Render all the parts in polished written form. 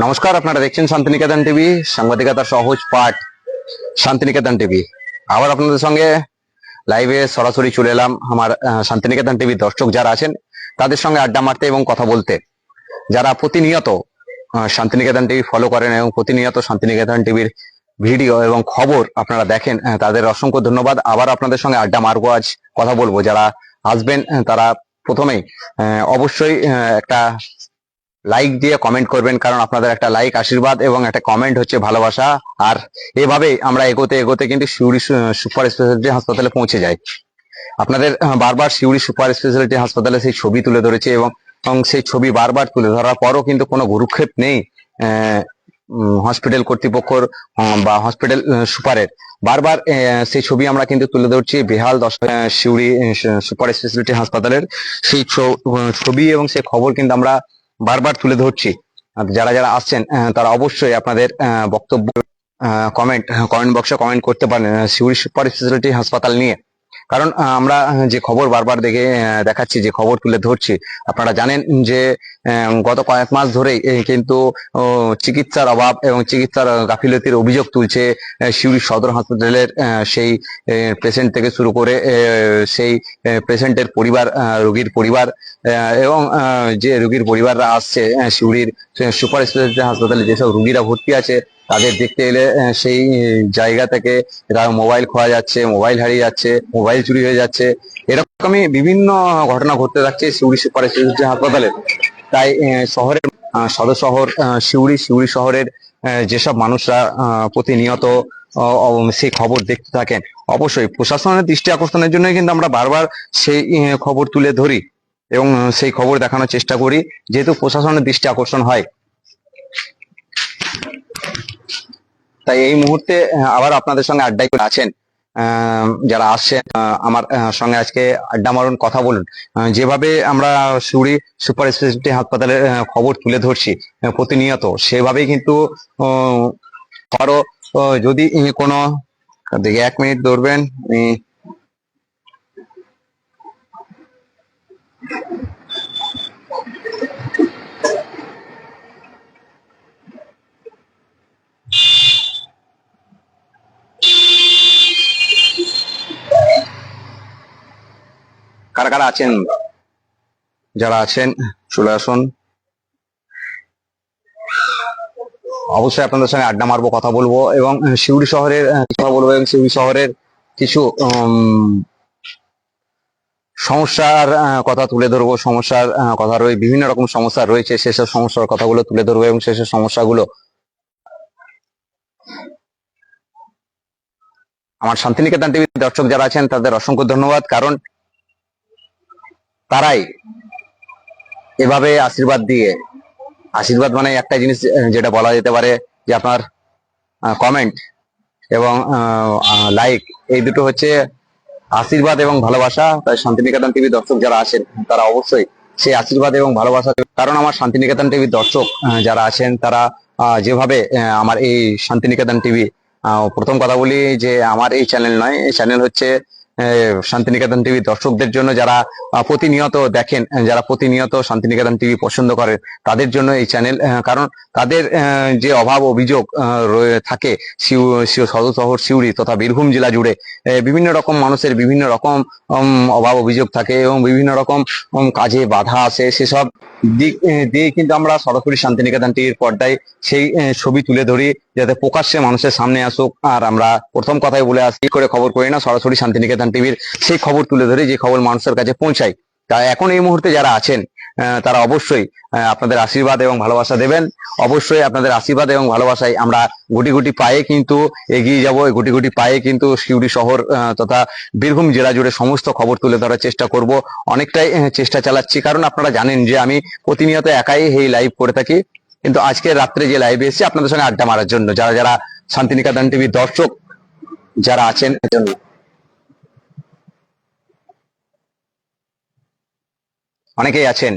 নমস্কার, আপনারা দেখছেন শান্তিনিকেতন টিভি, সাংবাদিকতার সহজ পাঠ। শান্তিনিকেতন টিভি আবার আপনাদের সঙ্গে লাইভে সরাসরি চলে এলাম। আমার শান্তিনিকেতন টিভির দর্শক যারা আছেন তাদের সঙ্গে আড্ডা মারতে এবং কথা বলতে। যারা প্রতিনিয়ত শান্তিনিকেতন টিভি ফলো করেন এবং প্রতিনিয়ত শান্তিনিকেতন টিভির ভিডিও এবং খবর আপনারা দেখেন, তাদের অসংখ্য ধন্যবাদ। আবার আপনাদের সঙ্গে আড্ডা মারবো, আজ কথা বলবো। যারা আসবেন তারা প্রথমেই অবশ্যই একটা লাইক দিয়ে কমেন্ট করবেন, কারণ আপনাদের একটা লাইক আশীর্বাদ এবং একটা কমেন্ট হচ্ছে ভালোবাসা। আর এভাবেই আমরা এগোতে এগোতে কিন্তু সিউড়ি সুপার স্পেশালিটি হাসপাতালে পৌঁছে যাই। আপনাদের বারবার সিউড়ি সুপার স্পেশালিটি হাসপাতালে সেই ছবি তুলে ধরেছে এবং সেই ছবি বারবার তুলে ধরার পরও কিন্তু কোনো ভ্রুক্ষেপ নেই হসপিটাল কর্তৃপক্ষর বা হসপিটাল সুপারের। বারবার সেই ছবি আমরা কিন্তু তুলে ধরছি বেহাল দশা সিউড়ি সুপার স্পেশালিটি হাসপাতালের। সেই ছবি এবং সেই খবর কিন্তু আমরা বারবার তুলে ধরছি। যারা যারা আসছেন তারা অবশ্যই আপনাদের বক্তব্য কমেন্ট বক্সে কমেন্ট করতে পারেন সিউড়ি সুপার স্পেশালিটি হাসপাতাল নিয়ে। কারণ আমরা যে খবর বারবার দেখাচ্ছি, যে খবর তুলে ধরছি, আপনারা জানেন যে গত কয়েক মাস ধরেই কিন্তু চিকিৎসার অভাব এবং চিকিৎসার গাফিলতির অভিযোগ তুলছে সিউড়ি সদর হাসপাতালের সেই পেশেন্ট থেকে শুরু করে সেই পেশেন্টের পরিবার, রোগীর পরিবার এবং যে রোগীর পরিবাররা আসছে সিউড়ির সুপার স্পেশালিটি হাসপাতালে। যেসব রোগীরা ভর্তি আছে তাদের দেখতে এলে সেই জায়গা থেকে তার মোবাইল খোয়া যাচ্ছে, মোবাইল হারিয়ে যাচ্ছে, মোবাইল চুরি হয়ে যাচ্ছে। এরকমই বিভিন্ন ঘটনা ঘটতে থাকছে সিউড়ি সুপার স্পেশালিটি হাসপাতালে। তাই শহরের সদর শহর সিউড়ি শহরের যেসব মানুষরা প্রতিনিয়ত সেই খবর দেখতে থাকেন, অবশ্যই প্রশাসনের দৃষ্টি আকর্ষণের জন্যই কিন্তু আমরা বারবার সেই খবর তুলে ধরি এবং সেই খবর দেখানোর চেষ্টা করি, যেহেতু প্রশাসনের দৃষ্টি আকর্ষণ হয়। তাই এই মুহূর্তে আবার আপনাদের সঙ্গে আড্ডায় আছেন যারা আসছেন আমার সঙ্গে আজকে আড্ডা মারুন, কথা বলুন। যেভাবে আমরা সিউড়ি সুপার স্পেশালিটি হাসপাতালের খবর তুলে ধরছি প্রতিনিয়ত, সেভাবেই কিন্তু আরো যদি কোনো দিকে 1 মিনিট ধরবেন। কারা কারা আছেন, যারা আছেন চলে আসুন। অবশ্যই আপনাদের সঙ্গে আড্ডা মারবো, কথা বলবো এবং সিউড়ি শহরের কথা বলবো এবং সিউড়ি শহরের কিছু সমস্যার কথা তুলে ধরবো। সমস্যার কথা রয়েছে, বিভিন্ন রকম সমস্যা রয়েছে, সেসব সমস্যার কথাগুলো তুলে ধরবো এবং সেসব সমস্যাগুলো আমার শান্তিনিকেতন টিভির দর্শক যারা আছেন তাদের অসংখ্য ধন্যবাদ। কারণ তারাই এভাবে আশীর্বাদ দিয়ে, আশীর্বাদ মানে একটা জিনিস যেটা বলা যেতে পারে যে আপনার কমেন্ট এবং লাইক, এই দুটো হচ্ছে আশীর্বাদ এবং ভালোবাসা। তাই শান্তিনিকেতন টিভির দর্শক যারা আছেন তারা অবশ্যই সেই আশীর্বাদ এবং ভালোবাসা, কারণ আমার শান্তিনিকেতন টিভির দর্শক যারা আছেন তারা যেভাবে আমার এই শান্তিনিকেতন টিভি, প্রথম কথা বলি যে আমার এই চ্যানেল নয়, এই চ্যানেল হচ্ছে শান্তিনিকেতন টিভি দর্শকদের জন্য, যারা প্রতিনিয়ত দেখেন, যারা প্রতিনিয়ত শান্তিনিকেতন টিভি পছন্দ করেন তাদের জন্য এই চ্যানেল। কারণ তাদের যে অভাব অভিযোগ থাকে সদর শহর সিউড়ি তথা বীরভূম জেলা জুড়ে বিভিন্ন রকম মানুষের বিভিন্ন রকম অভাব অভিযোগ থাকে এবং বিভিন্ন রকম কাজে বাধা আসে। সেসব দিক দিয়ে কিন্তু আমরা সরাসরি শান্তিনিকেতন টিভির পর্দায় সেই ছবি তুলে ধরি, যাতে প্রকাশ্যে মানুষের সামনে আসুক। আর আমরা প্রথম কথাই বলে আসি করে খবর করি না, সরাসরি শান্তিনিকেতন টিভির সেই খবর তুলে ধরি যে খবর মানুষের কাছে পৌঁছায়। তা এখন এই মুহূর্তে যারা আছেন তারা অবশ্যই আপনাদের আশীর্বাদ এবং ভালোবাসা দেবেন। অবশ্যই আপনাদের আশীর্বাদ এবং ভালোবাসায় আমরা গুটি গুটি পায়ে কিন্তু এগিয়ে যাব। গুটি গুটি পায়ে কিন্তু সিউড়ি শহর তথা বীরভূম জেলা জুড়ে সমস্ত খবর তুলে ধরার চেষ্টা করব। অনেকটাই চেষ্টা চালাচ্ছি, কারণ আপনারা জানেন যে আমি প্রতিনিয়ত একাই এই লাইভ করে থাকি। কিন্তু আজকে রাত্রে যে লাইভে এসেছি আপনাদের সঙ্গে আড্ডা মারার জন্য, যারা যারা শান্তিনিকেতন টিভির দর্শক যারা আছেন জন্য অনেকেই আছেন।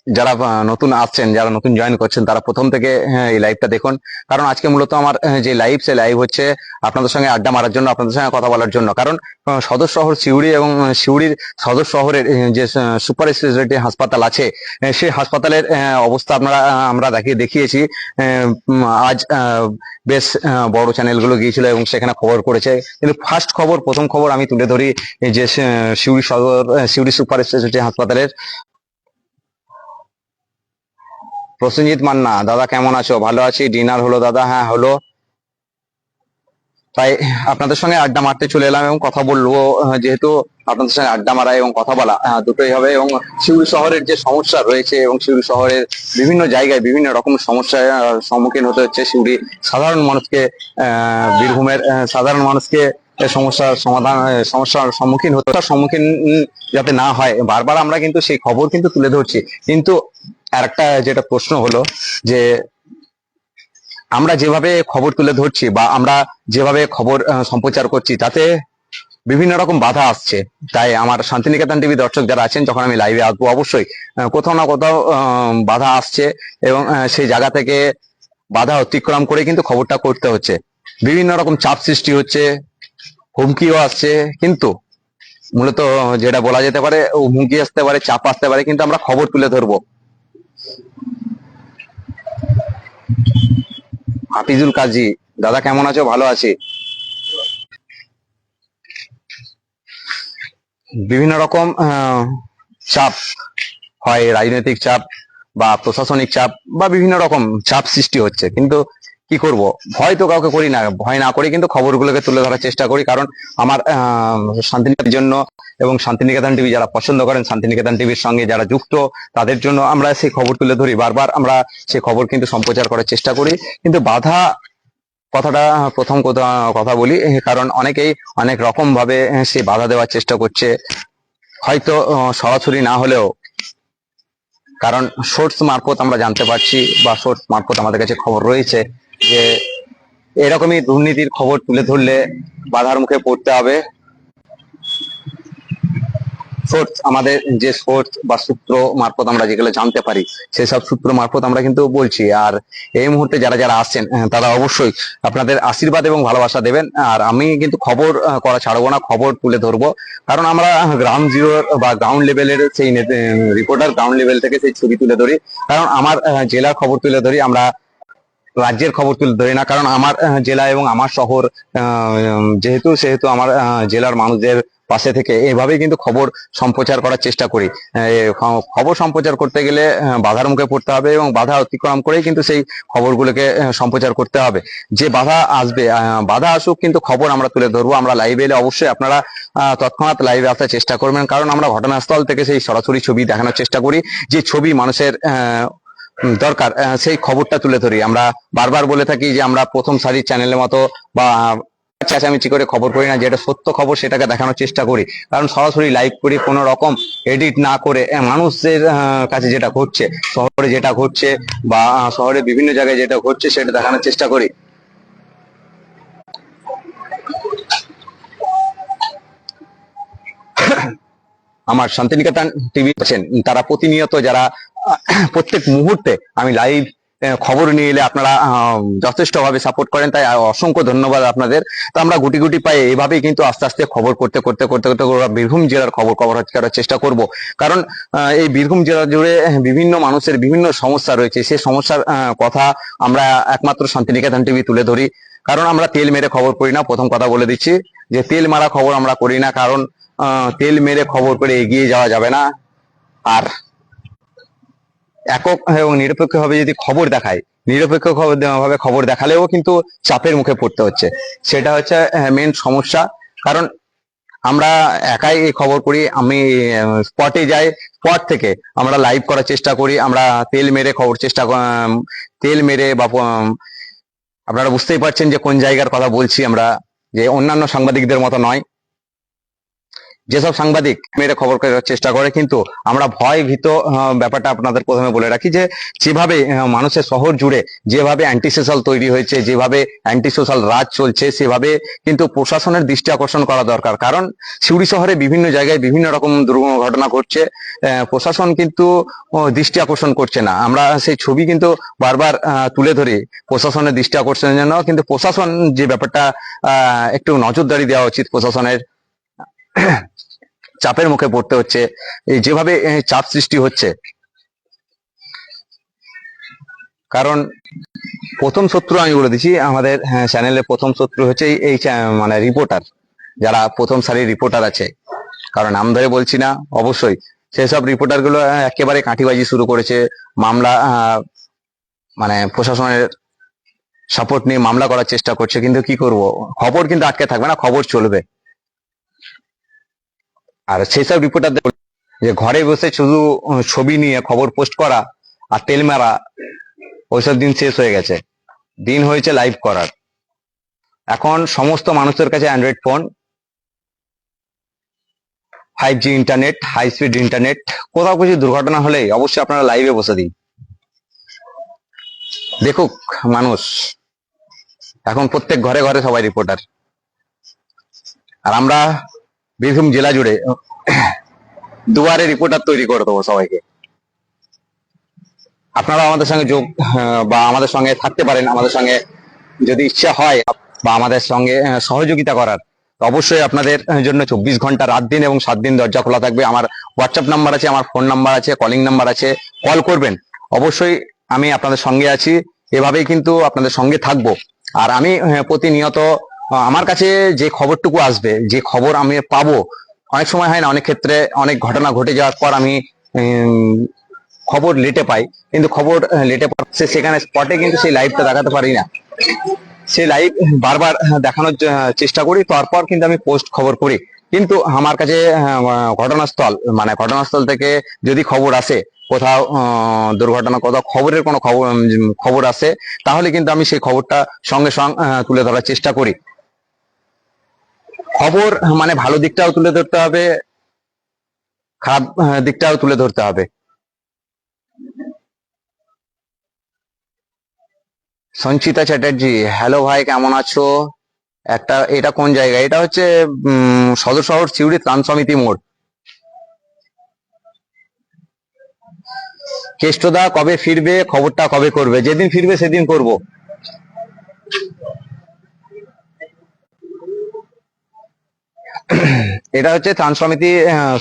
যারা নতুন আসছেন, যারা নতুন জয়েন করছেন, তারা প্রথম থেকে এই লাইভটা দেখুন। কারণ আজকে মূলত আমার যে লাইভ, সে লাইভ হচ্ছে আপনাদের সঙ্গে আড্ডা মারার জন্য, আপনাদের সঙ্গে কথা বলার জন্য। কারণ সদর শহর সিউড়ি এবং সিউড়ির সদর শহরের যে সুপার স্পেশালিটি হাসপাতাল আছে, সেই হাসপাতালের অবস্থা আমরা দেখিয়েছি। আজ বেশ বড় চ্যানেলগুলো গিয়েছিল এবং সেখানে খবর করেছে, কিন্তু প্রথম খবর আমি তুলে ধরি এই যে সিউড়ি সুপার স্পেশালিটি হাসপাতালের। প্রসেনজিৎ মান্না, দাদা কেমন আছো? ভালো আছি। ডিনার হলো দাদা? হ্যাঁ হলো। তাই আপনাদের সঙ্গে আড্ডা মারতে চলে এলাম এবং কথা বলবো, যেহেতু আপনাদের সঙ্গে আড্ডা মারা এবং কথা বলা দুটোই হবে। এবং সিউড়ি শহরের যে সমস্যা রয়েছে এবং সিউড়ি শহরের বিভিন্ন জায়গায় বিভিন্ন রকম সমস্যার সম্মুখীন হতে হচ্ছে সিউড়ি সাধারণ মানুষকে, বীরভূমের সাধারণ মানুষকে সমস্যার সম্মুখীন যাতে না হয়, বারবার আমরা কিন্তু সেই খবর কিন্তু তুলে ধরছি। কিন্তু আরেকটা যেটা প্রশ্ন হলো যে আমরা যেভাবে খবর তুলে ধরছি বা আমরা যেভাবে খবর সম্প্রচার করছি, তাতে বিভিন্ন রকম বাধা আসছে। তাই আমার শান্তিনিকেতন টিভি দর্শক যারা আছেন, যখন আমি লাইভে আসবো, অবশ্যই কোথাও না কোথাও বাধা আসছে এবং সেই জায়গা থেকে বাধা অতিক্রম করে কিন্তু খবরটা করতে হচ্ছে। বিভিন্ন রকম চাপ সৃষ্টি হচ্ছে, হুমকিও আসছে, কিন্তু মূলত যেটা বলা যেতে পারে, হুমকি আসতে পারে, চাপ আসতে পারে, কিন্তু আমরা খবর তুলে ধরবো। হাফিজুল কাজী, দাদা কেমন আছো? ভালো আছি। বিভিন্ন রকম চাপ হয়, রাজনৈতিক চাপ বা প্রশাসনিক চাপ বা বিভিন্ন রকম চাপ সৃষ্টি হচ্ছে, কিন্তু কি করব, ভয় তো কাউকে করি না। ভয় না করে কিন্তু খবরগুলোকে তুলে ধরার চেষ্টা করি। কারণ আমার শান্তিনিকেতনের জন্য এবং শান্তিনিকেতন টিভি যারা পছন্দ করেন, শান্তিনিকেতন টিভির সঙ্গে যারা যুক্ত, তাদের জন্য আমরা সেই খবর তুলে ধরি। বারবার আমরা সেই খবর কিন্তু সম্প্রচার করার চেষ্টা করি। কিন্তু বাধা কথাটা প্রথম কথা বলি, কারণ অনেকেই অনেক রকম ভাবে সে বাধা দেওয়ার চেষ্টা করছে, হয়তো সরাসরি না হলেও। কারণ সোর্স মারফত আমরা জানতে পারছি, বা সোর্স মারফত আমাদের কাছে খবর রয়েছে যে এরকমই দুর্নীতির খবর তুলে ধরলে বাধার মুখে পড়তে হবে। সোর্স, আমাদের যে সোর্স বা সূত্র মারফত আমরা যেগুলো জানতে পারি, সেসব সূত্র মারফত আমরা কিন্তু বলছি। আর এই মুহূর্তে যারা যারা আসছেন, তারা অবশ্যই আপনাদের আশীর্বাদ এবং ভালোবাসা দেবেন। আর আমি কিন্তু খবর করা ছাড়বো না, খবর তুলে ধরবো। কারণ আমরা গ্রাউন্ড জিরোর বা গ্রাউন্ড লেভেলের সেই রিপোর্টার, গ্রাউন্ড লেভেল থেকে সেই ছবি তুলে ধরি। কারণ আমার জেলার খবর তুলে ধরি, আমরা রাজ্যের খবর তুলে ধরি না। কারণ আমার জেলা এবং আমার শহর সেহেতু আমার জেলার মানুষদের পাশে থেকে এভাবেই কিন্তু খবর সম্প্রচার করার চেষ্টা করি। খবর সম্প্রচার করতে গেলে বাধার মুখে পড়তে হবে এবং বাধা অতিক্রম করেই কিন্তু সেই খবরগুলোকে সম্প্রচার করতে হবে। যে বাধা আসবে, বাধা আসুক, কিন্তু খবর আমরা তুলে ধরবো। আমরা লাইভে এলে অবশ্যই আপনারা তৎক্ষণাৎ লাইভে আসার চেষ্টা করবেন, কারণ আমরা ঘটনাস্থল থেকে সেই সরাসরি ছবি দেখানোর চেষ্টা করি। যে ছবি মানুষের দরকার, সেই খবরটা তুলে ধরি। আমরা বারবার বলে থাকি যে আমরা প্রথম সারির চ্যানেলের মতো বা চেঁচামেচি করে খবর করি না, যেটা সত্য খবর সেটাকে দেখানোর চেষ্টা করি। কারণ সরাসরি লাইভ করি, কোনো রকম এডিট না করে মানুষের কাছে যেটা ঘটছে, শহরে যেটা ঘটছে বা শহরে বিভিন্ন জায়গায় যেটা ঘটছে, সেটা দেখানোর চেষ্টা করি। আমার শান্তিনিকেতন টিভি আছেন, তারা প্রতিনিয়ত, যারা প্রত্যেক মুহূর্তে আমি লাইভ খবর নিয়ে এলে আপনারা যথেষ্ট ভাবে সাপোর্ট করেন, তাই অসংখ্য ধন্যবাদ আপনাদের। তো আমরা গুটি গুটি পাই এভাবেই কিন্তু আস্তে আস্তে খবর করতে করতে করতে করতে বীরভূম জেলার খবর করার চেষ্টা করব। কারণ এই বীরভূম জেলা জুড়ে বিভিন্ন মানুষের বিভিন্ন সমস্যা রয়েছে, সেই সমস্যার কথা আমরা একমাত্র শান্তিনিকেতন টিভি তুলে ধরি। কারণ আমরা তেল মেরে খবর করি না, প্রথম কথা বলে দিচ্ছি যে তেল মারা খবর আমরা করি না। কারণ তেল মেরে খবর করে এগিয়ে যাওয়া যাবে না। আর একক এবং নিরপেক্ষভাবে যদি খবর দেখায়, নিরপেক্ষ ভাবে খবর দেখালেও কিন্তু চাপের মুখে পড়তে হচ্ছে, সেটা হচ্ছে মেন সমস্যা। কারণ আমরা একাই এই খবর করি, আমি স্পটে যাই, স্পট থেকে আমরা লাইভ করার চেষ্টা করি। আমরা তেল মেরে খবর তেল মেরে বা আপনারা বুঝতেই পারছেন যে কোন জায়গার কথা বলছি আমরা, যে অন্যান্য সাংবাদিকদের মতো নয়। যেসব সাংবাদিক মেরে খবর করার চেষ্টা করে, কিন্তু আমরা ভয় ভীত ব্যাপারটা আপনাদের প্রথমে বলে রাখি যে যেভাবে মানুষের শহর জুড়ে যেভাবে অ্যান্টি সোশ্যাল তৈরি হয়েছে, যেভাবে অ্যান্টি সোশ্যাল রাজ চলছে, সেভাবে কিন্তু প্রশাসনের দৃষ্টি আকর্ষণ করা দরকার। কারণ সিউড়ি শহরে বিভিন্ন জায়গায় বিভিন্ন রকম দুর্ঘটনা ঘটছে, প্রশাসন কিন্তু দৃষ্টি আকর্ষণ করছে না। আমরা সেই ছবি কিন্তু বারবার তুলে ধরি প্রশাসনের দৃষ্টি আকর্ষণের জন্য, কিন্তু প্রশাসন যে ব্যাপারটা একটু নজরদারি দেওয়া উচিত। প্রশাসনের চাপের মুখে পড়তে হচ্ছে, যেভাবে চাপ সৃষ্টি হচ্ছে। কারণ প্রথম শত্রু আমি বলে দিচ্ছি, আমাদের চ্যানেলের প্রথম শত্রু হচ্ছে এই মানে রিপোর্টার, যারা প্রথম সারির রিপোর্টার আছে। কারণ নাম ধরে বলছি না, অবশ্যই সেসব রিপোর্টার গুলো একেবারে কাঁটিবাজি শুরু করেছে। মামলা মানে প্রশাসনের সাপোর্ট নিয়ে মামলা করার চেষ্টা করছে, কিন্তু কি করব, খবর কিন্তু আটকে থাকবে না, খবর চলবে। আর সেসব রিপোর্টারদের যে ঘরে বসে শুধু ছবি নিয়ে খবর পোস্ট করা আর তেল মারা, ওইসব দিন শেষ হয়ে গেছে। দিন হয়েছে লাইভ করার। এখন সমস্ত মানুষের কাছে Android phone, 5G internet, high speed internet. কোথাও কিছু দুর্ঘটনা হলেই অবশ্যই আপনারা লাইভে বসে দিন, দেখুক মানুষ। এখন প্রত্যেক ঘরে ঘরে সবাই রিপোর্টার। আর আমরা বীরভূম জেলা জুড়ে দুয়ারে রিপোর্টার তৈরি করে দেবো সবাইকে। আপনারা আমাদের সঙ্গে যোগ বা আমাদের সঙ্গে থাকতে পারেন। আমাদের সঙ্গে যদি ইচ্ছা হয় বা আমাদের সঙ্গে সহযোগিতা করার, অবশ্যই আপনাদের জন্য 24 ঘন্টা রাত দিন এবং 7 দিন দরজা খোলা থাকবে। আমার হোয়াটসঅ্যাপ নাম্বার আছে, আমার ফোন নাম্বার আছে, কলিং নাম্বার আছে, কল করবেন। অবশ্যই আমি আপনাদের সঙ্গে আছি, এভাবেই কিন্তু আপনাদের সঙ্গে থাকবো। আর আমি প্রতিনিয়ত আমার কাছে যে খবরটুকু আসবে, যে খবর আমি পাবো, অনেক সময় হয় না, অনেক ক্ষেত্রে অনেক ঘটনা ঘটে যাওয়ার পর আমি খবর লেটে পাই, কিন্তু খবর লেটে পাচ্ছে সেখানে স্পটে কিন্তু সেই লাইভটা দেখাতে পারি না। সেই লাইভ বারবার দেখানোর চেষ্টা করি, তারপর কিন্তু আমি পোস্ট খবর করি। কিন্তু আমার কাছে ঘটনাস্থল মানে ঘটনাস্থল থেকে যদি খবর আসে, কোথাও দুর্ঘটনা, কোথাও খবরের কোনো খবর আসে, তাহলে কিন্তু আমি সেই খবরটা সঙ্গে সঙ্গে তুলে ধরার চেষ্টা করি। খবর মানে ভালো দিকটাও তুলে ধরতে হবে, খারাপ দিকটাও তুলে ধরতে হবে। সঞ্চিতা চ্যাটার্জি, হ্যালো ভাই, কেমন আছো? এটা কোন জায়গা? এটা হচ্ছে সদর শহর সিউড়ি ত্রাণ সমিতি মোড়। কেষ্টদা কবে ফিরবে? খবরটা কবে করবে? যেদিন ফিরবে সেদিন করব। এটা হচ্ছে ত্রাণ সমিতি,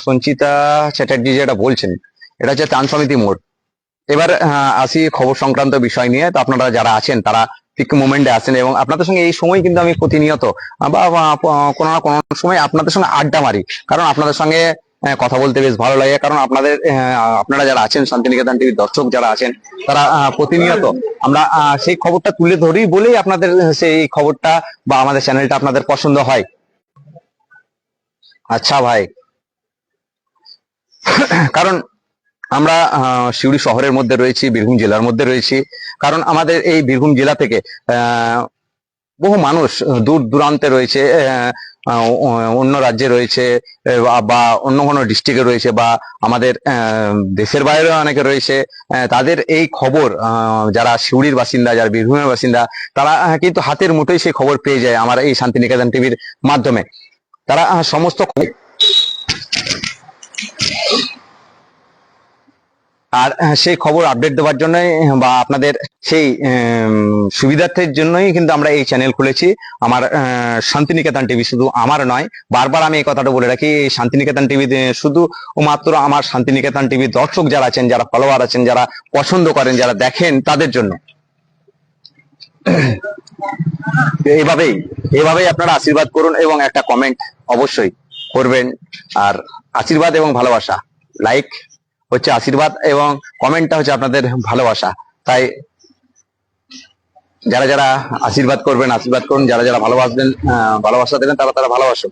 সঞ্চিতা চ্যাটার্জি যেটা বলছেন, এটা হচ্ছে ত্রাণ সমিতি মোড়। এবার আসি খবর সংক্রান্ত বিষয় নিয়ে। তো আপনারা যারা আছেন তারা ঠিক মোমেন্টে আসেন, এবং আপনাদের সঙ্গে এই সময় কিন্তু আমি প্রতিনিয়ত বা কোনো না কোনো সময় আপনাদের সঙ্গে আড্ডা মারি। কারণ আপনাদের সঙ্গে কথা বলতে বেশ ভালো লাগে। কারণ আপনারা যারা আছেন, শান্তিনিকেতন টিভির দর্শক যারা আছেন, তারা প্রতিনিয়ত আমরা সেই খবরটা তুলে ধরি বলেই আপনাদের সেই খবরটা বা আমাদের চ্যানেলটা আপনাদের পছন্দ হয়। আচ্ছা ভাই, কারণ আমরা সিউড়ি শহরের মধ্যে রয়েছি, বীরভূম জেলার মধ্যে রয়েছি। কারণ আমাদের এই বীরভূম জেলা থেকে বহু মানুষ দূর দূরান্তে রয়েছে, অন্য রাজ্যে রয়েছে, বা অন্য কোনো ডিস্ট্রিক্টে রয়েছে, বা আমাদের দেশের বাইরেও অনেকে রয়েছে। তাদের এই খবর, যারা সিউড়ির বাসিন্দা, যারা বীরভূমের বাসিন্দা, তারা কিন্তু হাতের মুঠোয় সেই খবর পেয়ে যায় আমার এই শান্তিনিকেতন টিভির মাধ্যমে। তারা সমস্ত আর সেই খবর আপডেট দেওয়ার জন্যই বা আপনাদের সেই সুবিধার্থের জন্যই কিন্তু আমরা এই চ্যানেল খুলেছি। আমার শান্তিনিকেতন টিভি শুধু আমার নয়, বারবার আমি এই কথাটা বলে রাখি, এই শান্তিনিকেতন টিভি শুধু মাত্র আমার শান্তিনিকেতন টিভির দর্শক যারা আছেন, যারা ফলোয়ার আছেন, যারা পছন্দ করেন, যারা দেখেন, তাদের জন্য। এইভাবেই এইভাবেই আপনারা আশীর্বাদ করুন এবং একটা কমেন্ট অবশ্যই করবেন। আর আশীর্বাদ এবং ভালোবাসা, লাইক হচ্ছে আশীর্বাদ এবং কমেন্টটা হচ্ছে আপনাদের ভালোবাসা। তাই যারা যারা আশীর্বাদ করবেন, আশীর্বাদ করুন। যারা যারা ভালোবাসবেন, ভালোবাসা দেবেন, তারা তারা ভালোবাসুন।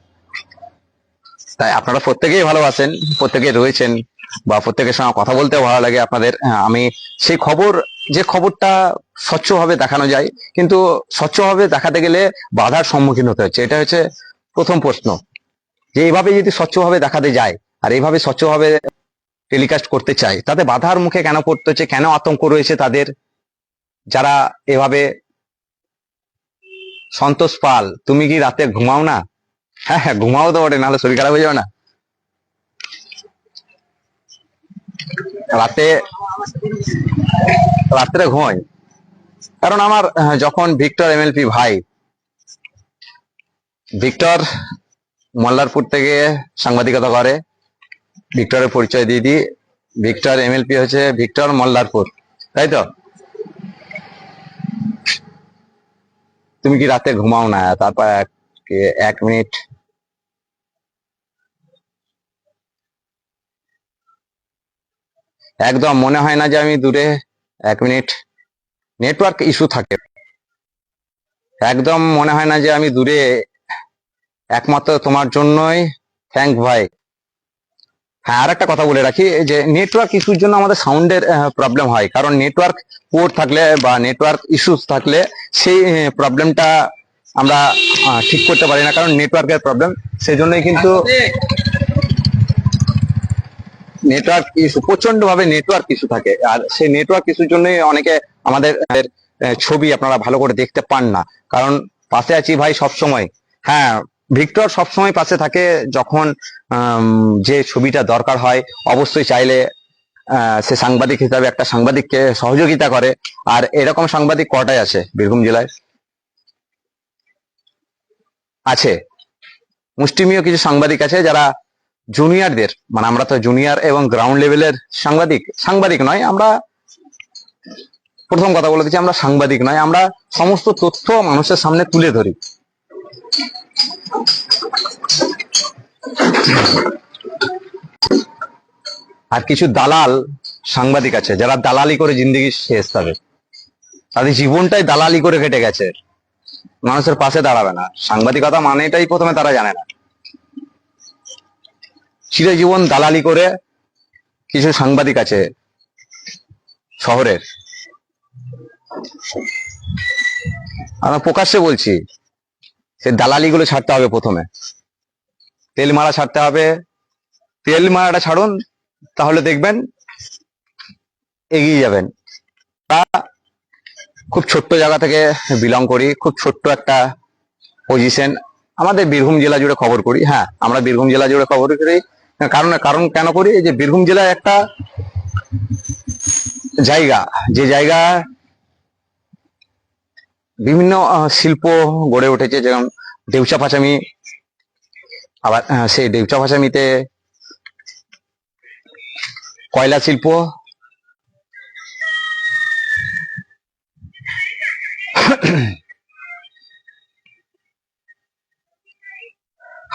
তাই আপনারা প্রত্যেকেই ভালোবাসেন, প্রত্যেকে রয়েছেন, বা প্রত্যেকের সঙ্গে কথা বলতেও ভালো লাগে আপনাদের। আমি সেই খবর, যে খবরটা স্বচ্ছভাবে দেখানো যায়, কিন্তু স্বচ্ছভাবে দেখাতে গেলে বাধার সম্মুখীন হতে হচ্ছে। এটা হচ্ছে প্রথম প্রশ্ন। যে এইভাবে যদি স্বচ্ছভাবে দেখাতে যায় আর এইভাবে স্বচ্ছভাবে টেলিকাস্ট করতে চায়, তাতে বাধার মুখে কেন পড়তে হচ্ছে, কেন আতঙ্ক রয়েছে তাদের? যারা এভাবে, সন্তোষ পাল, তুমি কি রাতে ঘুমাও না? হ্যাঁ হ্যাঁ, ঘুমাও তো বটে, নাহলে শরীর খারাপ হয়ে যাবে না। রাতে, রাত্রে ঘুমাই কারণ আমার যখন ভিক্টর এমএলপি ভাই, ভিক্টর মল্লারপুর থেকে সাংবাদিকতা করে, ভিক্টরের পরিচয় দিয়ে দিই, ভিক্টর এমএলপি হচ্ছে ভিক্টর মল্লারপুর, তাই তো? তুমি কি রাতে ঘুমাও না? তারপর এক মিনিট, একদম মনে হয় না যে আমি দূরে। এক মিনিট, নেটওয়ার্ক ইস্যু থাকে, একদম মনে হয় না যে আমি দূরে, একমাত্র তোমার জন্যই। থ্যাংক ভাই। হ্যাঁ, আর একটা কথা বলে রাখি, যে নেটওয়ার্ক ইস্যুর জন্য আমাদের সাউন্ডের প্রবলেম হয়, কারণ নেটওয়ার্ক পোর থাকলে বা নেটওয়ার্ক ইস্যুস থাকলে সেই প্রবলেমটা আমরা ঠিক করতে পারি না, কারণ নেটওয়ার্কের প্রবলেম। সেই জন্যই কিন্তু নেটওয়ার্ক ইস্যু, প্রচন্ড ভাবে নেটওয়ার্ক ইস্যু থাকে, আর সেই নেটওয়ার্ক ইস্যুর জন্যই অনেকে আমাদের ছবি আপনারা ভালো করে দেখতে পান না। কারণ পাশে আছি ভাই সব সময়। হ্যাঁ, ভিক্টর সবসময় পাশে থাকে, যখন যে ছবিটা দরকার হয় অবশ্যই চাইলে সে সাংবাদিক হিসাবে একটা সাংবাদিককে সহযোগিতা করে। আর এরকম সাংবাদিক কটাই আছে বীরভূম জেলায়? আছে, মুষ্টিমেয় কিছু সাংবাদিক আছে যারা জুনিয়রদের, মানে আমরা তো জুনিয়র এবং গ্রাউন্ড লেভেলের সাংবাদিক, সাংবাদিক নয় আমরা, প্রথম কথা বলে দিচ্ছি, আমরা সাংবাদিক নয়, আমরা সমস্ত তথ্য মানুষের সামনে তুলে ধরি। আর কিছু দালাল সাংবাদিক আছে যারা দালালি করে জিন্দগি শেষ, তাদের জীবনটাই দালালি করে কেটে গেছে, মানুষের পাশে দাঁড়াবে না। সাংবাদিকতা মানেটাই প্রথমে তারা জানে না, চিরজীবন দালালি করে কিছু সাংবাদিক আছে শহরের। আমরা প্রকাশ্যে বলছি, সে দালালিগুলো ছাড়তে হবে প্রথমে, তেল মারা ছাড়তে হবে। তেল মারাটা ছাড়ুন, তাহলে দেখবেন এগিয়ে যাবেন। খুব ছোট্ট জায়গা থেকে বিলং করি, খুব ছোট্ট একটা পজিশন, আমাদের বীরভূম জেলা জুড়ে খবর করি। হ্যাঁ, আমরা বীরভূম জেলা জুড়ে খবর করি, কারণ কারণ কেন করি, এই যে বীরভূম জেলায় একটা জায়গা, যে জায়গা বিভিন্ন শিল্প গড়ে উঠেছে, যেমন দেউচা পাচামি। আবার সেই দেউচা পাচামিতে কয়লা শিল্প,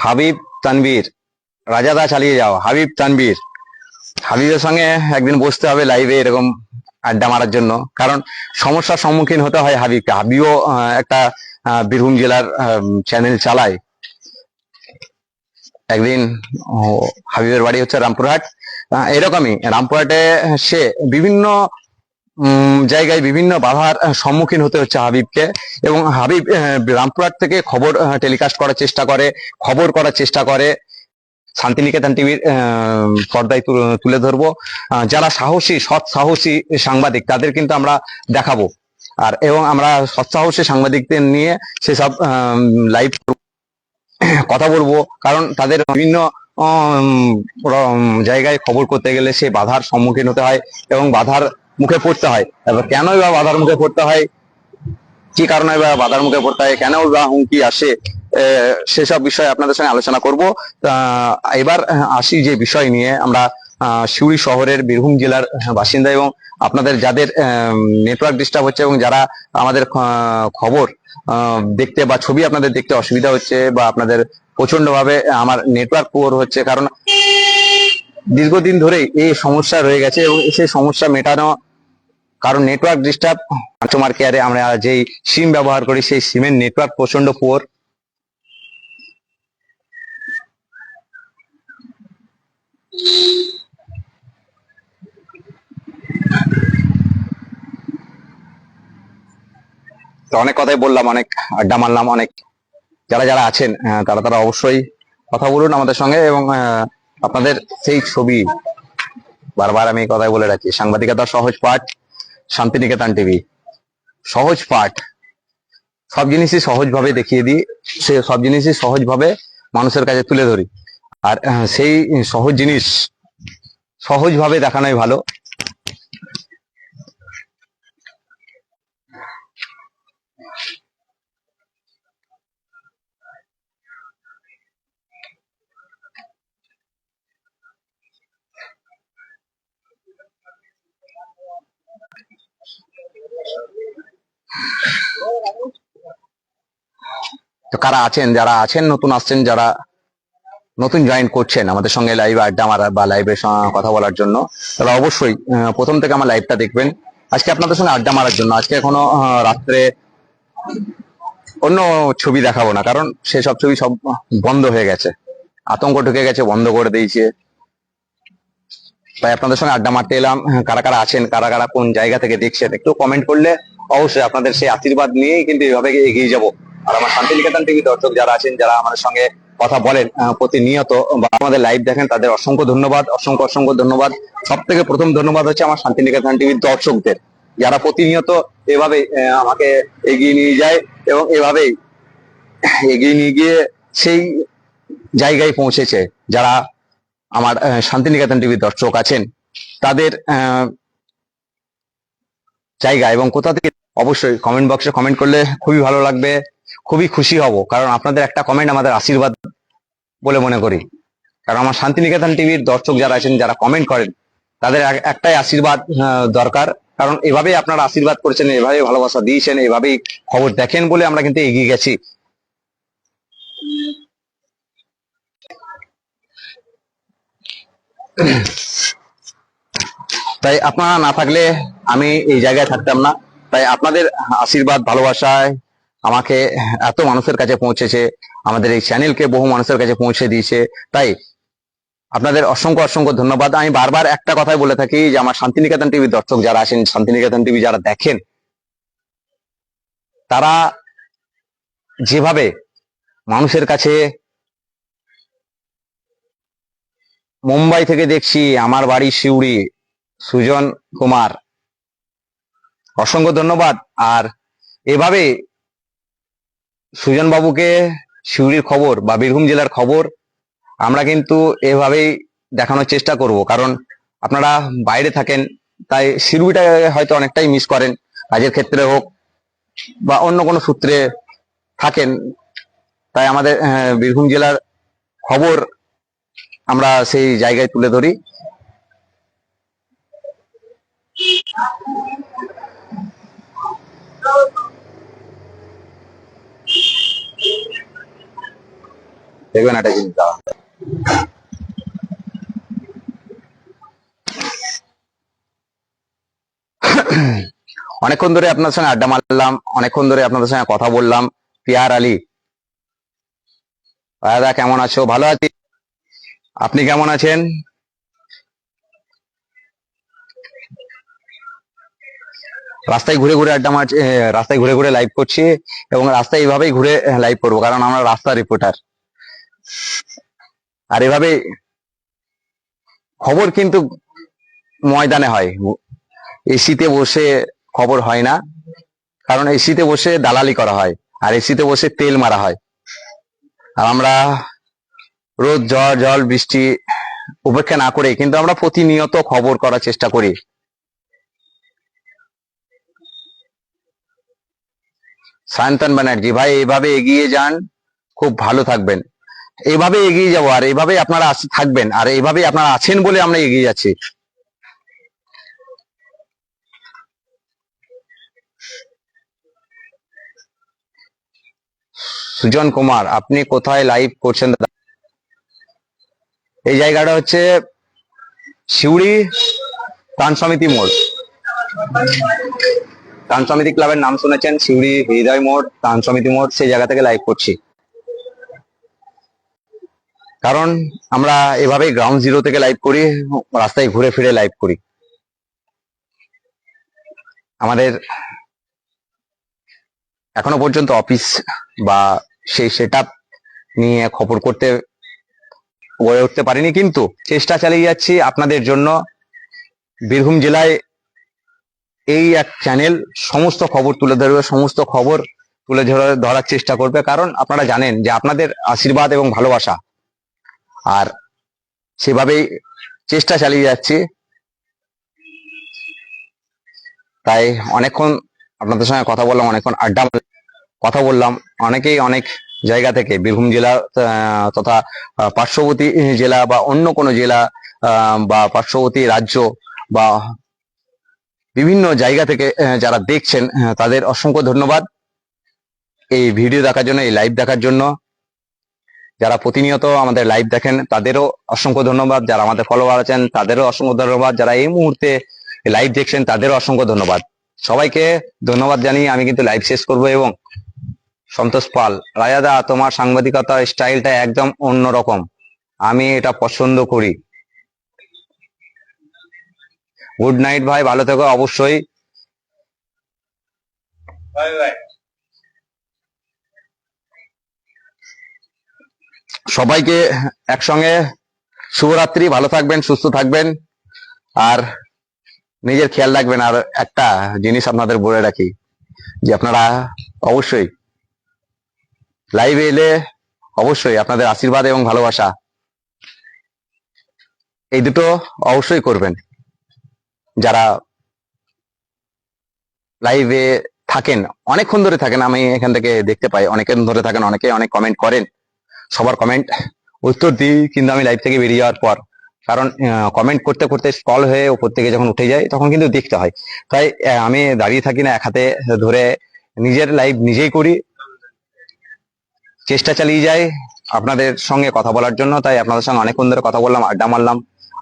হাবিব তানভীর, রাজাদা চালিয়ে যাও, হাবিব তানভীর। হাবিবের সঙ্গে একদিন বসতে হবে লাইভে এরকম আড্ডা মারার জন্য, কারণ সমস্যার সম্মুখীন হতে হয় হাবিবকে। হাবিবও একটা বীরভূম জেলার চ্যানেল চালায়। একদিন হাবিবের বাড়ি হচ্ছে রামপুরহাট, এরকমই রামপুরহাটে সে বিভিন্ন জায়গায় বিভিন্ন বাধার সম্মুখীন হতে হচ্ছে হাবিবকে, এবং হাবিব রামপুরহাট থেকে খবর টেলিকাস্ট করার চেষ্টা করে, খবর করার চেষ্টা করে। শান্তিনিকেতন টিভির পর্দায় তুলে ধরবো। যারা সাহসী, সৎ সাহসী সাংবাদিক, তাদের কিন্তু আমরা দেখাবো। আর এবং আমরা সৎ সাহসী সাংবাদিকদের নিয়ে সেসব লাইভ কথা বলবো, কারণ তাদের বিভিন্ন জায়গায় খবর করতে গেলে সে বাধার সম্মুখীন হতে হয় এবং বাধার মুখে পড়তে হয়। এবার কেনই বা বাধার মুখে পড়তে হয়, কি কারণে বা বাধার মুখে পড়তে হয়, কেন বা হুমকি আসে, সেসব বিষয়ে আপনাদের সঙ্গে আলোচনা করব। এবার আসি যে বিষয় নিয়ে, আমরা সিউড়ি শহরের বীরভূম জেলার বাসিন্দা, এবং আপনাদের যাদের নেটওয়ার্ক ডিস্টার্ব হচ্ছে এবং যারা আমাদের খবর দেখতে বা ছবি আপনাদের দেখতে অসুবিধা হচ্ছে, বা আপনাদের প্রচন্ড ভাবে আমার নেটওয়ার্ক পুয়ার হচ্ছে, কারণ দীর্ঘদিন ধরে এই সমস্যা রয়ে গেছে এবং সেই সমস্যা মেটানো, কারণ নেটওয়ার্ক ডিস্টার্ব। কাস্টমার কেয়ারে আমরা যেই সিম ব্যবহার করি, সেই সিমের নেটওয়ার্ক প্রচন্ড পুয়ার। তো অনেক কথাই বললাম, অনেক আড্ডা মারলাম, অনেক যারা যারা আছেন তারা তারা অবশ্যই কথা বলুন আমাদের সঙ্গে, এবং আপনাদের সেই ছবি, বারবার আমি এই কথাই বলে রাখি, সাংবাদিকতার সহজ পাঠ, শান্তিনিকেতন টিভি। সহজ পাঠ, সব জিনিসই সহজভাবে দেখিয়ে দিই, সে সব জিনিসই সহজভাবে মানুষের কাছে তুলে ধরি। আর সেই সহজ জিনিস সহজভাবে দেখানোই ভালো। তো কারা আছেন, যারা আছেন নতুন আসছেন, যারা নতুন জয়েন করছেন আমাদের সঙ্গে লাইভে আড্ডা মারার বা লাইভে কথা বলার জন্য, তারা অবশ্যই প্রথম থেকে আমার লাইভটা দেখবেন। আজকে আপনাদের সঙ্গে আড্ডা মারার জন্য, আজকে এখনো রাত্রে অন্য ছবি দেখাবো না, কারণ সেসব ছবি সব বন্ধ হয়ে গেছে, আতঙ্ক ঢুকে গেছে, বন্ধ করে দিয়েছে। তাই আপনাদের সঙ্গে আড্ডা মারতে এলাম। কারা কারা আছেন, কারা কারা কোন জায়গা থেকে দেখছেন, একটু কমেন্ট করলে অবশ্যই আপনাদের সেই আশীর্বাদ নিয়েই কিন্তু এভাবে এগিয়ে যাব। আর আমার শান্তিনিকেতন টিভি দর্শক যারা আছেন, যারা আমাদের সঙ্গে কথা বলেন প্রতিনিয়ত বা আমাদের লাইভ দেখেন, তাদের অসংখ্য ধন্যবাদ, অসংখ্য অসংখ্য ধন্যবাদ। সব থেকে প্রথম ধন্যবাদ হচ্ছে আমার শান্তিনিকেতন টিভির দর্শকদের, যারা প্রতিনিয়ত এভাবে আমাকে এগিয়ে নিয়ে যায়, এবং এভাবেই এগিয়ে নিয়ে গিয়ে সেই জায়গায় পৌঁছেছে। যারা আমার শান্তিনিকেতন টিভির দর্শক আছেন, তাদের জায়গা এবং কোথা থেকে, অবশ্যই কমেন্ট বক্সে কমেন্ট করলে খুবই ভালো লাগবে, খুবই খুশি হব, কারণ আপনাদের একটা কমেন্ট আমাদের আশীর্বাদ বলে মনে করি। কারণ আমার শান্তিনিকেতন টিভির দর্শক যারা আছেন, যারা কমেন্ট করেন, তাদের একটাই আশীর্বাদ দরকার। কারণ এভাবেই আপনারা আশীর্বাদ করেছেন, এভাবেই ভালোবাসা দিয়েছেন, এভাবেই খবর দেখেন বলে আমরা কিন্তু এগিয়ে গেছি। তাই আপনারা না থাকলে আমি এই জায়গায় থাকতাম না। তাই আপনাদের আশীর্বাদ, ভালোবাসায় আমাকে এত মানুষের কাছে পৌঁছেছে, আমাদের এই চ্যানেলকে বহু মানুষের কাছে পৌঁছে দিয়েছে। তাই আপনাদের অসংখ্য অসংখ্য ধন্যবাদ। আমি বারবার একটা কথাই বলে থাকি যে আমার শান্তিনিকেতন টিভির দর্শক যারা আছেন, শান্তিনিকেতন টিভি যারা দেখেন, তারা যেভাবে মানুষের কাছে, মুম্বাই থেকে দেখছি, আমার বাড়ি সিউড়ি, সুজন কুমার, অসংখ্য ধন্যবাদ। আর এভাবে সুজন বাবুকে সিউড়ির খবর বা বীরভূম জেলার খবর আমরা কিন্তু এভাবেই দেখানোর চেষ্টা করব। কারণ আপনারা বাইরে থাকেন, তাই সিউড়িটা হয়তো অনেকটাই মিস করেন, কাজের ক্ষেত্রে হোক বা অন্য কোনো সূত্রে থাকেন। তাই আমাদের বীরভূম জেলার খবর আমরা সেই জায়গায় তুলে ধরি। দেখবেন একটা জিনিস দাও, অনেকক্ষণ ধরে আপনার সঙ্গে আড্ডা মারলাম, অনেকক্ষণ ধরে আপনাদের সঙ্গে কথা বললাম। পিয়ার আলী, দাদা কেমন আছো? ভালো আছি, আপনি কেমন আছেন? রাস্তায় ঘুরে ঘুরে আড্ডা মারছি, রাস্তায় ঘুরে ঘুরে লাইভ করছি, এবং রাস্তায় এইভাবেই ঘুরে লাইভ করবো, কারণ আমরা রাস্তা রিপোর্টার। আর এভাবে খবর কিন্তু ময়দানে হয়, এসিতে বসে খবর হয় না, কারণ এসিতে বসে দালালি করা হয়, আর এসিতে বসে তেল মারা হয়। আর আমরা রোদ, ঝড়, জল, বৃষ্টি উপেক্ষা না করে কিন্তু আমরা প্রতিনিয়ত খবর করার চেষ্টা করি। সায়ন্তন ব্যানার্জি ভাই, এইভাবে এগিয়ে যান, খুব ভালো থাকবেন। এইভাবে এগিয়ে যাবো, আর এইভাবে আপনারা থাকবেন, আর এইভাবে আপনারা আছেন বলে আমরা এগিয়ে যাচ্ছি। সুজন কুমার, আপনি কোথায় লাইভ করছেন দাদা? এই জায়গাটা হচ্ছে সিউড়ি ত্রাণ সমিতি মোড়। ত্রাণ সমিতি ক্লাবের নাম শুনেছেন, সিউড়ি হৃদয় মোড়, ত্রাণ সমিতি মোড়, সেই জায়গা থেকে লাইভ করছি। কারণ আমরা এভাবেই গ্রাউন্ড জিরো থেকে লাইভ করি, রাস্তায় ঘুরে ফিরে লাইভ করি। আমাদের এখনো পর্যন্ত অফিস বা সেই সেট নিয়ে খবর করতে গড়ে উঠতে পারিনি, কিন্তু চেষ্টা চালিয়ে যাচ্ছি আপনাদের জন্য। বীরভূম জেলায় এই এক চ্যানেল সমস্ত খবর তুলে ধরবে, সমস্ত খবর তুলে ধরার চেষ্টা করবে, কারণ আপনারা জানেন যে আপনাদের আশীর্বাদ এবং ভালোবাসা, আর সেভাবেই চেষ্টা চালিয়ে যাচ্ছি। তাই অনেকক্ষণ আপনাদের সঙ্গে কথা বললাম, অনেকক্ষণ আড্ডা কথা বললাম। অনেকেই অনেক জায়গা থেকে, বীরভূম জেলা তথা পার্শ্ববর্তী জেলা বা অন্য কোনো জেলা বা পার্শ্ববর্তী রাজ্য বা বিভিন্ন জায়গা থেকে যারা দেখছেন, তাদের অসংখ্য ধন্যবাদ এই ভিডিও দেখার জন্য, এই লাইভ দেখার জন্য। যারা প্রতিনিয়ত আমাদের লাইভ দেখেন তাদেরও অসংখ্য ধন্যবাদ, যারা আমাদের ফলোয়ার আছেন তাদেরও অসংখ্য ধন্যবাদ, যারা এই মুহূর্তে লাইভ দেখছেন তাদেরও অসংখ্য ধন্যবাদ। সবাইকে ধন্যবাদ জানিয়ে আমি কিন্তু লাইভ শেষ করব। এবং সন্তোষ পাল, রাজাদা তোমার সাংবাদিকতার স্টাইলটা একদম অন্যরকম, আমি এটা পছন্দ করি। গুড নাইট ভাই, ভালো থেকো অবশ্যই। সবাইকে একসঙ্গে শুভরাত্রি, ভালো থাকবেন, সুস্থ থাকবেন, আর নিজের খেয়াল রাখবেন। আর একটা জিনিস আপনাদের বলে রাখি, যে আপনারা অবশ্যই লাইভে এলে অবশ্যই আপনাদের আশীর্বাদ এবং ভালোবাসা এই দুটো অবশ্যই করবেন। যারা লাইভে থাকেন, অনেকক্ষণ ধরে থাকেন, আমি এখান থেকে দেখতে পাই অনেকক্ষণ ধরে থাকেন, অনেকে অনেক কমেন্ট করেন, সবার কমেন্ট উত্তর দিই কিন্তু আমি লাইভ থেকে বেরিয়ে যাওয়ার পর, কারণ কমেন্ট করতে করতে স্ক্রল হয়ে উপর থেকে যখন উঠে যায় তখন কিন্তু দেখতে হয়। তাই আমি দাঁড়িয়ে থাকি না, এক হাতে ধরে নিজের লাইভ নিজেই করি, চেষ্টা চালিয়ে যাই আপনাদের সঙ্গে কথা বলার জন্য। তাই আপনাদের সঙ্গে অনেকক্ষণ ধরে কথা বললাম, আড্ডা মারলাম,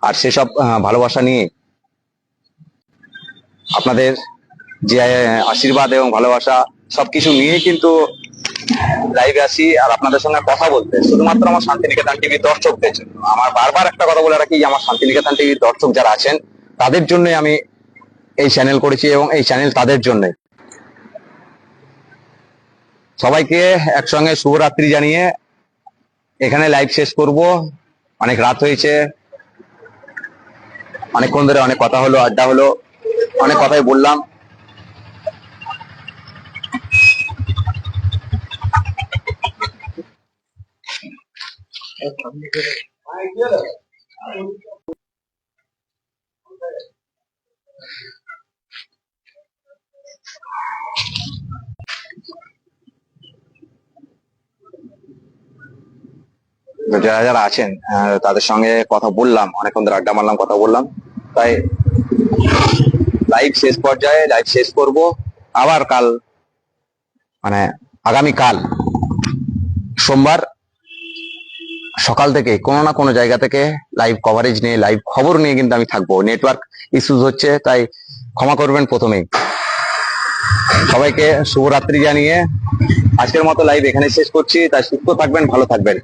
আর সেসব ভালোবাসা নিয়ে, আপনাদের যে আশীর্বাদ এবং ভালোবাসা সবকিছু নিয়ে কিন্তু লাইভে আসি আর আপনাদের সঙ্গে কথা বলতে, শুধুমাত্র আমার শান্তিনিকেতন টিভির দর্শকদের জন্য। আমার বারবার একটা কথা বলে রাখি, যে আমার শান্তিনিকেতন টিভির দর্শক যারা আছেন তাদের জন্যই আমি এই চ্যানেল করেছি, এবং এই চ্যানেল তাদের জন্যই। সবাইকে একসঙ্গে শুভরাত্রি জানিয়ে এখানে লাইভ শেষ করব। অনেক রাত হয়েছে, অনেকক্ষণ ধরে অনেক কথা হলো, আড্ডা হলো, অনেক কথাই বললাম। যারা যারা আছেন তাদের সঙ্গে কথা বললাম, অনেকক্ষণ ধরে আড্ডা মারলাম, কথা বললাম। তাই লাইভ শেষ পর্যায়ে লাইভ শেষ করব। আবার কাল, মানে আগামীকাল সোমবার সকাল থেকে কোনো না কোনো জায়গা থেকে লাইভ কভারেজ নিয়ে, লাইভ খবর নিয়ে কিন্তু আমি থাকবো। নেটওয়ার্ক ইস্যুস হচ্ছে, তাই ক্ষমা করবেন প্রথমেই। সবাইকে শুভরাত্রি জানিয়ে আজকের মতো লাইভ এখানে শেষ করছি। তাই সুস্থ থাকবেন, ভালো থাকবেন।